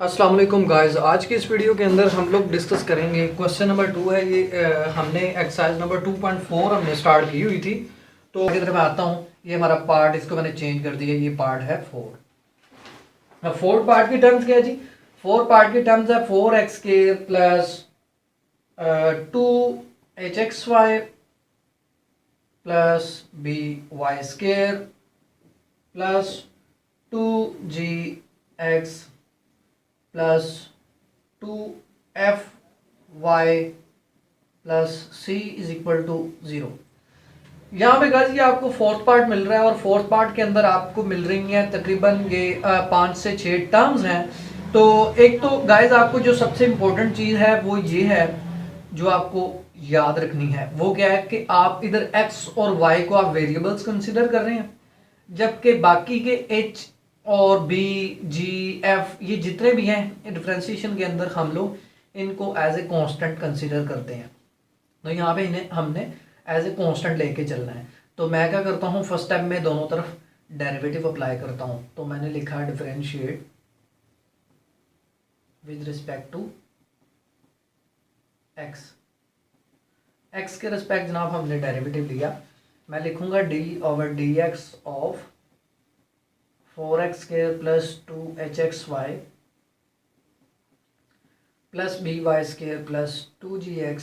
अस्सलाम वालेकुम गाइस। आज की इस वीडियो के अंदर हम लोग डिस्कस करेंगे क्वेश्चन नंबर 2 है ये। हमने एक्सरसाइज नंबर 2.4 हमने स्टार्ट की हुई थी। तो आगे तरफ मैं आता हूँ। ये हमारा पार्ट, इसको मैंने चेंज कर दिया, ये पार्ट है 4। अब 4 पार्ट की टर्म्स क्या है जी? 4 पार्ट की टर्म्स है 4x² plus 2hxy plus by² plus 2gx plus 2fy plus c is equal to 0। यहाँ पे गाइस ये आपको फोर्थ पार्ट मिल रहा है और फोर्थ पार्ट के अंदर आपको मिल रही हैं तकरीबन ये 5 से 6 टर्म्स हैं। तो एक तो गाइस आपको जो सबसे इम्पोर्टेंट चीज़ है वो ये है, जो आपको याद रखनी है वो क्या है कि आप इधर x और y को आप वेरिएबल्स कंसिडर कर रहे हैं, जबकि बाकी के h और b g f ये जितने भी हैं डिफरेंशिएशन के अंदर हम लोग इनको एज ए कांस्टेंट कंसिडर करते हैं। तो यहाँ पे इन्हें हमने एज ए कांस्टेंट लेके चलना है। तो मैं क्या करता हूँ, फर्स्ट स्टेप में दोनों तरफ डेरिवेटिव अप्लाई करता हूँ। तो मैंने लिखा differentiate with respect to x के रिस्पेक्ट जनाब हमने डेरिवेटिव लिया। मैं लिखूंगा d/dx of 4x² plus 2hxy plus by² plus 2gx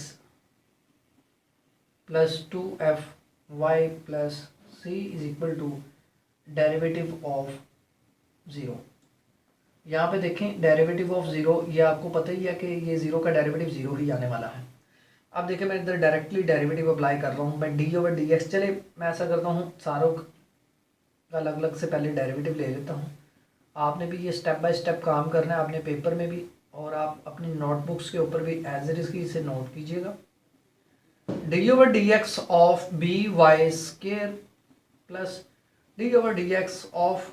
plus 2fy plus c is equal to derivative of 0। यहाँ पे देखें डेरिवेटिव ऑफ 0, ये आपको पता ही है कि ये 0 का डेरिवेटिव 0 ही आने वाला है। अब देखिए मैं इधर डायरेक्टली डेरिवेटिव अप्लाई कर रहा हूँ। मैं d/dx, चले मैं ऐसा करता हूँ सारों का अलग अलग से पहले डेरिवेटिव ले लेता हूँ। आपने भी ये स्टेप बाय स्टेप काम करना है, आपने पेपर में भी और आप अपनी नोटबुक्स के ऊपर भी एज इट इज की इसे नोट कीजिएगा। d/dx of by² plus d/dx of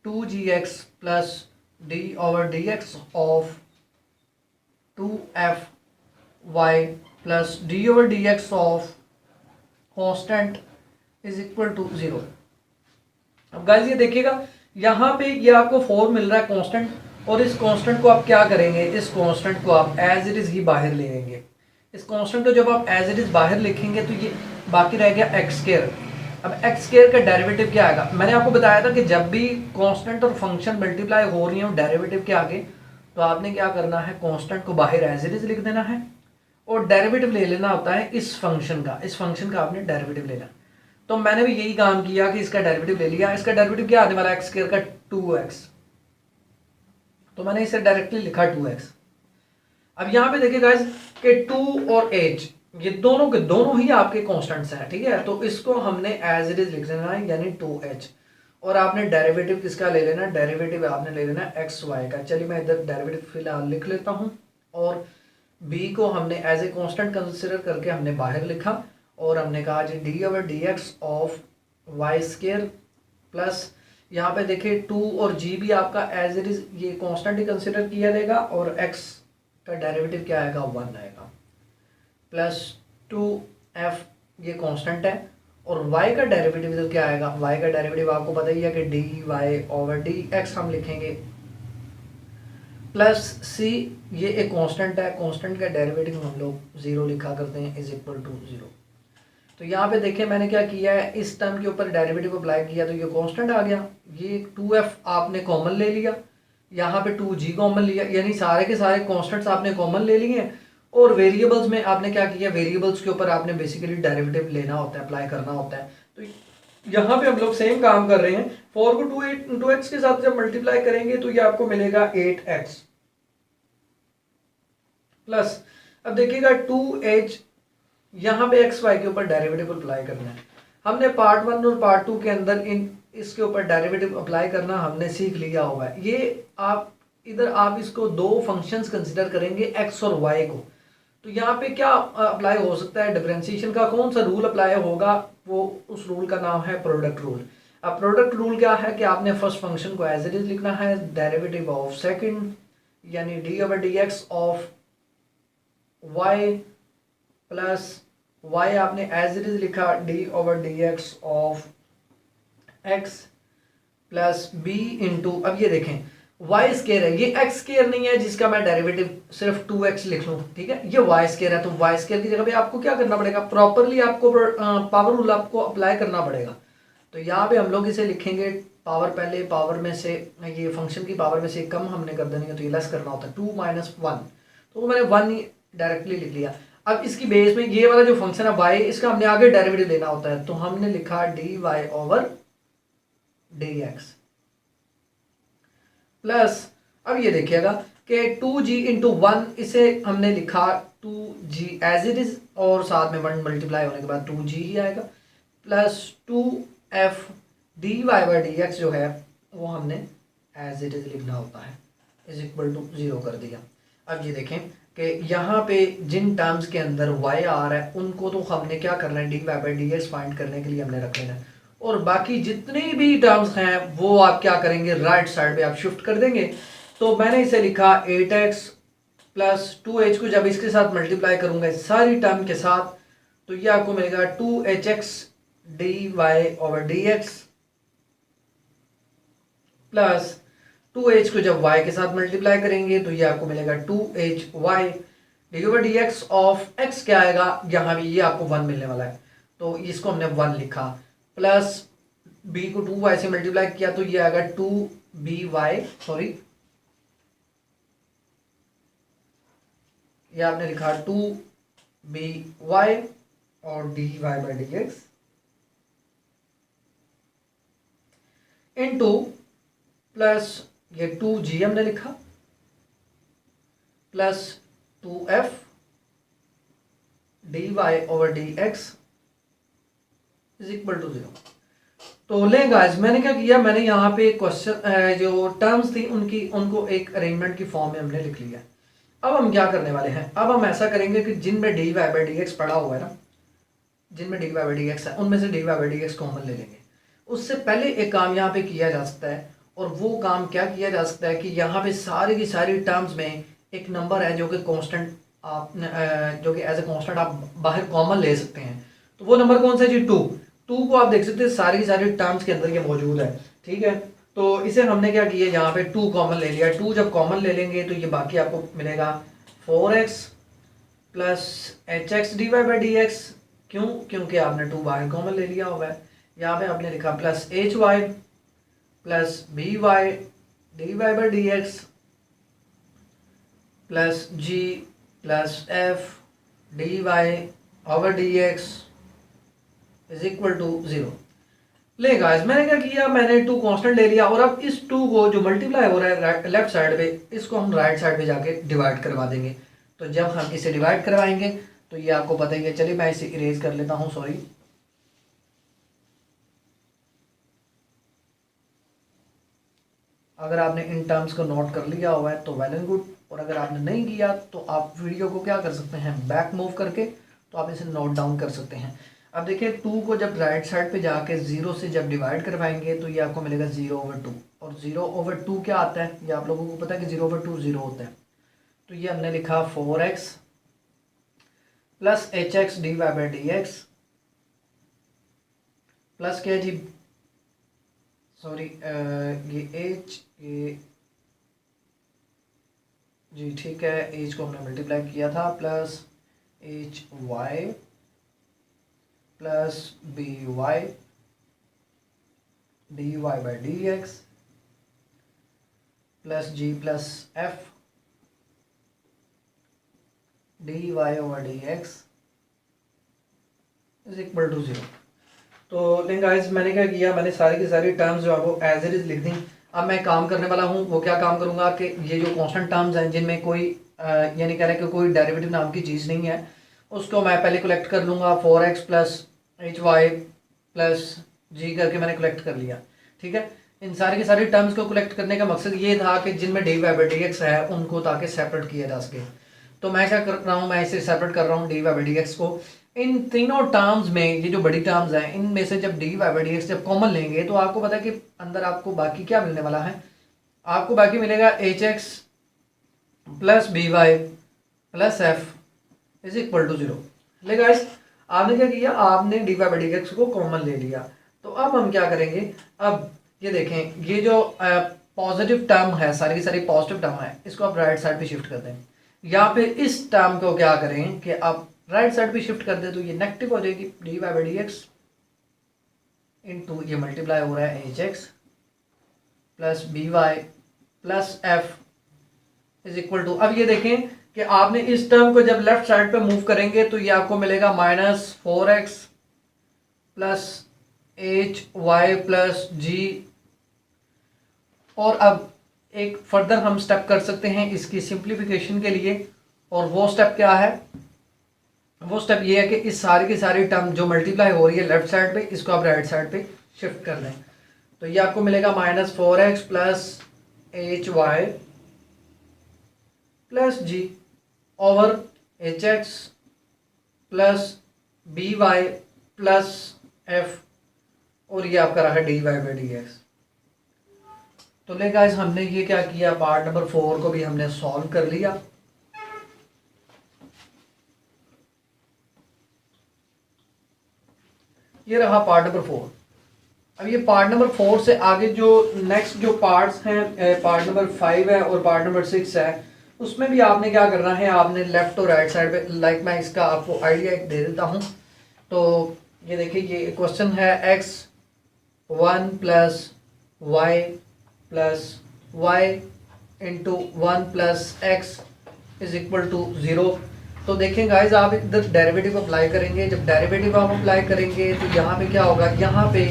2gx plus d/dx of 2fy plus d/dx of constant is equal to 0। अब गाइस ये देखिएगा यहाँ पे ये आपको 4 मिल रहा है कांस्टेंट, और इस कांस्टेंट को आप क्या करेंगे, इस कांस्टेंट को आप एज इट इज ही बाहर ले लेंगे। इस कांस्टेंट को जब आप एज इट इज बाहर लिखेंगे तो ये बाकी रह गया x²। अब x² का डेरिवेटिव क्या आएगा? मैंने आपको बताया था कि जब भी कांस्टेंट और फंक्शन मल्टीप्लाई हो रही हो डेरिवेटिव के आगे, तो आपने क्या करना है, कांस्टेंट को बाहर एज इट इज लिख देना है और डेरिवेटिव ले लेना होता है इस फंक्शन का। इस फंक्शन का आपने डेरिवेटिव लेना। तो मैंने भी यही काम किया कि इसका डेरिवेटिव ले लिया। इसका डेरिवेटिव क्या आने वाला है, x² का 2x, तो मैंने इसे डायरेक्टली लिखा 2x। अब यहाँ पे देखिए गाइस कि 2 और h ये दोनों के दोनों ही आपके कांस्टेंट्स हैं, ठीक है। तो इसको हमने एज इट इज लिख देना है, यानी 2h। और आपने डेरिवेटिव किसका ले लेना है, डेरिवेटिव आपने ले लेना है xy का। चलिए मैं इधर डेरिवेटिव फिलहाल लिख लेता हूँ। और b को हमने एज ए कांस्टेंट कंसिडर करके हमने बाहर लिखा और हमने कहा जी d/dx ऑफ y² प्लस यहाँ पे देखिए 2 और g भी आपका एज इट इज ये कांस्टेंट ही कंसिडर किया जाएगा और x का डेरिवेटिव क्या आएगा, 1 आएगा, प्लस 2f ये कांस्टेंट है। और y का डेरिवेटिव इधर क्या आएगा, y का डेरिवेटिव आपको पता ही है कि dy/dx हम लिखेंगे, प्लस c ये एक कांस्टेंट है, कांस्टेंट का डेरिवेटिव हम लोग 0 लिखा करते हैं, इज इक्वल टू 0। तो यहाँ पे देखिए मैंने क्या किया है, इस टर्म के ऊपर डेरिवेटिव अप्लाई किया तो ये कांस्टेंट आ गया। ये 2f आपने कॉमन ले लिया, यहाँ पे 2g कॉमन लिया, यानी सारे के सारे कांस्टेंट्स आपने कॉमन ले लिए। और वेरिएबल्स में आपने क्या किया, वेरिएबल्स के ऊपर आपने बेसिकली डेरिवेटिव लेना होता है, अप्लाई करना होता है। तो यहाँ पे हम लोग सेम काम कर रहे हैं। 4 को 2x के साथ जब मल्टीप्लाई करेंगे तो ये आपको मिलेगा 8x प्लस, अब देखिएगा 2h, यहाँ पे xy के ऊपर डेरिवेटिव अप्लाई करना है। हमने पार्ट 1 और पार्ट 2 के अंदर इसके ऊपर डेरिवेटिव अप्लाई करना हमने सीख लिया होगा। ये आप इधर आप इसको दो फंक्शंस कंसिडर करेंगे, x और y को। तो यहाँ पे क्या अप्लाई हो सकता है, डिफरेंशिएशन का कौन सा रूल अप्लाई होगा, वो उस रूल का नाम है प्रोडक्ट रूल। अब प्रोडक्ट रूल क्या है कि आपने फर्स्ट फंक्शन को एज इट इज लिखना है, डेरिवेटिव ऑफ सेकंड यानी d/dx of y plus y आपने एज इट इज लिखा d/dx of x plus b into, अब ये देखें वाई स्केयर है, ये एक्स स्केयर नहीं है जिसका मैं डेरिवेटिव सिर्फ 2x लिख लूँ, ठीक है, ये वाई स्केयर है। तो वाई स्केयर की जगह पे आपको क्या करना पड़ेगा, प्रॉपरली आपको पावर रूल आपको अप्लाई करना पड़ेगा। तो यहाँ पे हम लोग इसे लिखेंगे पावर, पहले पावर में से ये फंक्शन की पावर में से कम हमने कर देनी है, तो ये लेस करना होता है 2 - 1, तो मैंने 1 ही डायरेक्टली लिख लिया। अब इसकी बेस में ये वाला जो फंक्शन है y, इसका हमने आगे डेरिवेटिव लेना होता है, तो हमने लिखा dy/dx प्लस, अब ये देखिएगा कि 2g × 1, इसे हमने लिखा 2g एज इट इज, और साथ में 1 मल्टीप्लाई होने के बाद 2g ही आएगा, प्लस 2f dy/dx जो है वो हमने एज इट इज लिखना होता है, इज इक्वल टू 0 कर दिया। अब ये देखें कि यहाँ पे जिन टर्म्स के अंदर y आ रहा है उनको तो हमने क्या करना है, dy/dx फाइंड करने के लिए हमने रख लेना है, और बाकी जितने भी टर्म्स हैं वो आप क्या करेंगे, राइट साइड पे आप शिफ्ट कर देंगे। तो मैंने इसे लिखा 8x प्लस 2h को जब इसके साथ मल्टीप्लाई करूंगा इस सारी टर्म के साथ, तो ये आपको मिलेगा 2hx dy/dx प्लस 2h को जब y के साथ मल्टीप्लाई करेंगे तो ये आपको मिलेगा 2hy dy/dx ऑफ x, क्या आएगा यहाँ भी ये आपको 1 मिलने वाला है, तो इसको हमने 1 लिखा, प्लस b को 2y से मल्टीप्लाई किया तो ये आएगा 2by, सॉरी ये आपने लिखा 2by और dy/dx इनटू प्लस ये 2g हमने लिखा plus 2f dy/dx is equal to 0। तो ले गाइस, मैंने क्या किया, मैंने यहाँ पे क्वेश्चन जो टर्म्स थी उनको एक अरेंजमेंट की फॉर्म में हमने लिख लिया। अब हम क्या करने वाले हैं, अब हम ऐसा करेंगे कि जिनमें dy/dx पड़ा हुआ है ना, जिनमें dy/dx है उनमें से dy/dx कॉमन ले लेंगे। उससे पहले एक काम यहाँ पे किया जा सकता है, और वो काम क्या किया जा सकता है कि यहाँ पे सारी की सारी टर्म्स में एक नंबर है जो कि कांस्टेंट, आप जो कि एज ए कांस्टेंट आप बाहर कॉमन ले सकते हैं। तो वो नंबर कौन सा है जी, 2 को आप देख सकते हैं सारी की सारी टर्म्स के अंदर ये मौजूद है, ठीक है। तो इसे हमने क्या किया, यहाँ पे 2 कॉमन ले लिया। 2 जब कॉमन ले लेंगे तो ये बाकी आपको मिलेगा 4x प्लस hx dy/dx, क्यों, क्योंकि आपने 2 बाहर कॉमन ले लिया हुआ है। यहाँ पे आपने लिखा plus hy plus by dy/dx plus g plus f dy/dx is equal to 0। ले गाइस, मैंने क्या किया, मैंने 2 कांस्टेंट ले लिया, और अब इस 2 को जो मल्टीप्लाई हो रहा है लेफ्ट साइड पे, इसको हम राइट साइड पे जाके डिवाइड करवा देंगे। तो जब हम इसे डिवाइड करवाएंगे तो ये आपको पता ही है। चलिए मैं इसे इरेज कर लेता हूँ, सॉरी। अगर आपने इन टर्म्स को नोट कर लिया हुआ है तो वेल एंड गुड, और अगर आपने नहीं किया तो आप वीडियो को क्या कर सकते हैं, बैक मूव करके तो आप इसे नोट डाउन कर सकते हैं। अब देखिए 2 को जब राइट साइड पे जाके 0 से जब डिवाइड करवाएंगे तो ये आपको मिलेगा 0/2, और 0/2 क्या आता है, ये आप लोगों को पता है कि 0/2 0 होता है। तो ये हमने लिखा 4x plus hx dy/dx plus क्या जी, सॉरी ये h, ये जी ठीक है, h को हमने मल्टीप्लाई किया था, plus hy plus by dy/dx plus g plus f dy/dx is equal to 0। तो लेकिन गाइस मैंने क्या किया, मैंने सारी की सारी टर्म्स जो है वो एज इट इज लिख दी। अब मैं काम करने वाला हूँ, वो क्या काम करूँगा कि ये जो कांस्टेंट टर्म्स हैं जिनमें कोई ये नहीं कह रहे कि कोई डेरिवेटिव नाम की चीज़ नहीं है, उसको मैं पहले कलेक्ट कर लूँगा। 4x plus hy plus g करके मैंने कलेक्ट कर लिया, ठीक है। इन सारी की सारी टर्म्स को कलेक्ट करने का मकसद ये था कि जिनमें dy/dx है उनको ताकि सेपरेट किया जा सके। तो मैं क्या कर रहा हूँ, मैं इसे सेपरेट कर रहा हूँ dy/dx को। इन तीनों टर्म्स में ये जो बड़ी टर्म्स हैं इनमें से जब dy/dx जब कॉमन लेंगे तो आपको पता है कि अंदर आपको बाकी क्या मिलने वाला है, आपको बाकी मिलेगा hx plus by plus f is equal to 0। ले गाइस, आपने क्या किया, आपने dy/dx को कॉमन ले लिया। तो अब हम क्या करेंगे, अब ये देखें, ये जो पॉजिटिव टर्म है, सारी की सारी पॉजिटिव टर्म है, इसको आप राइट साइड पे शिफ्ट कर दें, या फिर इस टर्म को क्या करें कि आप राइट साइड पे शिफ्ट कर दें, तो ये नेगेटिव हो जाएगी d Y by D x into ये मल्टीप्लाई हो रहा है h x plus B Y plus f is equal to, अब ये देखें कि आपने इस टर्म को जब लेफ्ट साइड पे मूव करेंगे तो ये आपको मिलेगा -4x plus H Y plus G. और अब एक फर्दर हम स्टेप कर सकते हैं इसकी सिंप्लीफिकेशन के लिए, और वो स्टेप क्या है, वो स्टेप ये है कि इस सारी की सारी टर्म जो मल्टीप्लाई हो रही है लेफ्ट साइड पे, इसको आप राइट साइड पे शिफ्ट कर दें, तो ये आपको मिलेगा -4x plus H Y plus G over H x plus B Y plus F, और ये आपका रहा D Y by D X. तो ले गाइस हमने ये क्या किया, पार्ट नंबर 4 को भी हमने सॉल्व कर लिया। ये रहा पार्ट नंबर 4। अब ये पार्ट नंबर 4 से आगे जो नेक्स्ट जो पार्ट्स हैं, पार्ट नंबर 5 है और पार्ट नंबर 6 है, उसमें भी आपने क्या करना है, आपने लेफ्ट और राइट साइड पे, लाइक मैं इसका आपको आइडिया दे देता हूँ। तो ये देखिए, ये क्वेश्चन है x1 plus y plus y into 1 plus x is equal to 0। तो देखें गाइज, आप इधर डेरिवेटिव अप्लाई करेंगे, जब डेरिवेटिव आप अप्लाई करेंगे तो यहाँ पे क्या होगा, यहाँ पे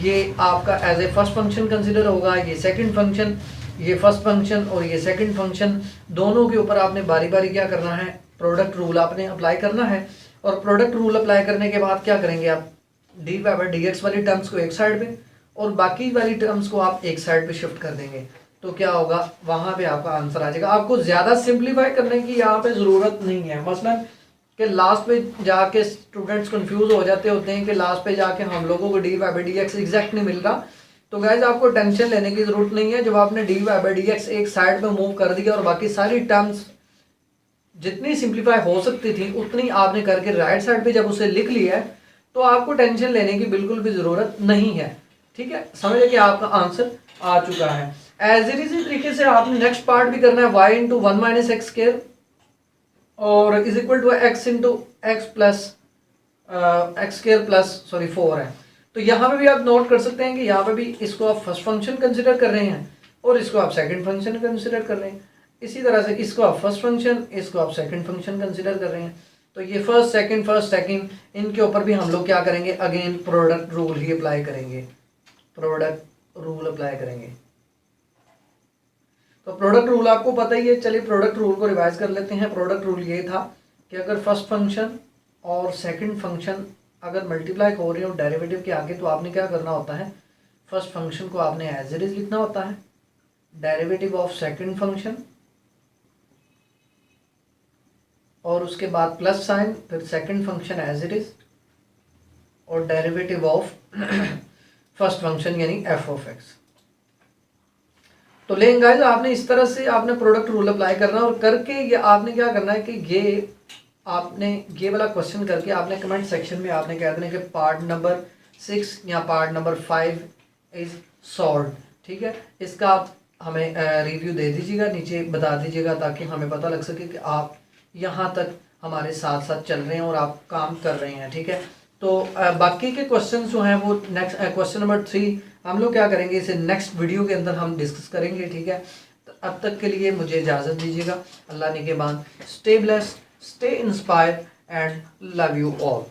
ये आपका as a first function consider होगा, ये सेकंड फंक्शन, ये फर्स्ट फंक्शन और ये सेकंड फंक्शन, दोनों के ऊपर आपने बारी बारी क्या करना है, प्रोडक्ट रूल आपने अप्लाई करना है। और प्रोडक्ट रूल अप्लाई करने के बाद क्या करेंगे, आप d Y by D x वाली टर्म्स को एक साइड पे और बाकी वाली टर्म्स को आप एक साइड पे शिफ्ट कर देंगे, तो क्या होगा, वहां पे आपका आंसर आ जाएगा। आपको ज्यादा सिंप्लीफाई करने की यहाँ पे जरूरत नहीं है। मसलन कि लास्ट पे जाके स्टूडेंट्स कंफ्यूज हो जाते होते हैं कि लास्ट पे जाके हम लोगों को d Y by D x exact नहीं मिल रहा, तो गाइज आपको टेंशन लेने की जरूरत नहीं है। जब आपने d Y by D x एक साइड पे मूव कर दिया और बाकी सारी टर्म्स जितनी सिंप्लीफाई हो सकती थी उतनी आपने करके राइट साइड पे जब उसे लिख लिया है, तो आपको टेंशन लेने की बिल्कुल भी जरूरत नहीं है। ठीक है, समझे कि आपका आंसर आ चुका है। एज इट इसी तरीके से आपने नेक्स्ट पार्ट भी करना है, y into 1 minus X square और is equal to x into X plus X square plus 4 है। तो यहाँ पे भी आप नोट कर सकते हैं कि यहाँ पे भी इसको आप फर्स्ट फंक्शन कंसिडर कर रहे हैं और इसको आप सेकंड फंक्शन कंसिडर कर रहे हैं। इसी तरह से इसको आप फर्स्ट फंक्शन, इसको आप सेकंड फंक्शन कंसिडर कर रहे हैं। तो ये फर्स्ट सेकंड इनके ऊपर भी हम लोग क्या करेंगे, अगेन प्रोडक्ट रूल ही अप्लाई करेंगे, प्रोडक्ट रूल अप्लाई करेंगे। तो प्रोडक्ट रूल आपको पता ही है, चलिए प्रोडक्ट रूल को रिवाइज कर लेते हैं। प्रोडक्ट रूल ये था कि अगर फर्स्ट फंक्शन और सेकंड फंक्शन अगर मल्टीप्लाई हो रहे हो डेरिवेटिव के आगे, तो आपने क्या करना होता है, फर्स्ट फंक्शन को आपने एज इट इज लिखना होता है, डेरिवेटिव ऑफ सेकंड फंक्शन और उसके बाद प्लस साइन, फिर second function as it is और डेरिवेटिव ऑफ फर्स्ट फंक्शन यानी एफ ऑफ एक्स। तो लेकिन गाइस आपने इस तरह से आपने प्रोडक्ट रूल अप्लाई करना और करके ये आपने क्या करना है कि ये आपने ये वाला क्वेश्चन करके आपने कमेंट सेक्शन में आपने कह देना कि पार्ट नंबर 6 या पार्ट नंबर 5 इज सॉल्व। ठीक है, इसका आप हमें रिव्यू दे दीजिएगा, नीचे बता दीजिएगा ताकि हमें पता लग सके कि आप यहाँ तक हमारे साथ साथ चल रहे हैं और आप काम कर रहे हैं। ठीक है, तो बाकी के क्वेश्चन जो हैं वो नेक्स्ट क्वेश्चन नंबर 3 हम लोग क्या करेंगे, इसे नेक्स्ट वीडियो के अंदर हम डिस्कस करेंगे। ठीक है, तो अब तक के लिए मुझे इजाज़त दीजिएगा। अल्लाह निगहबान, stay blessed, stay inspired and love you all.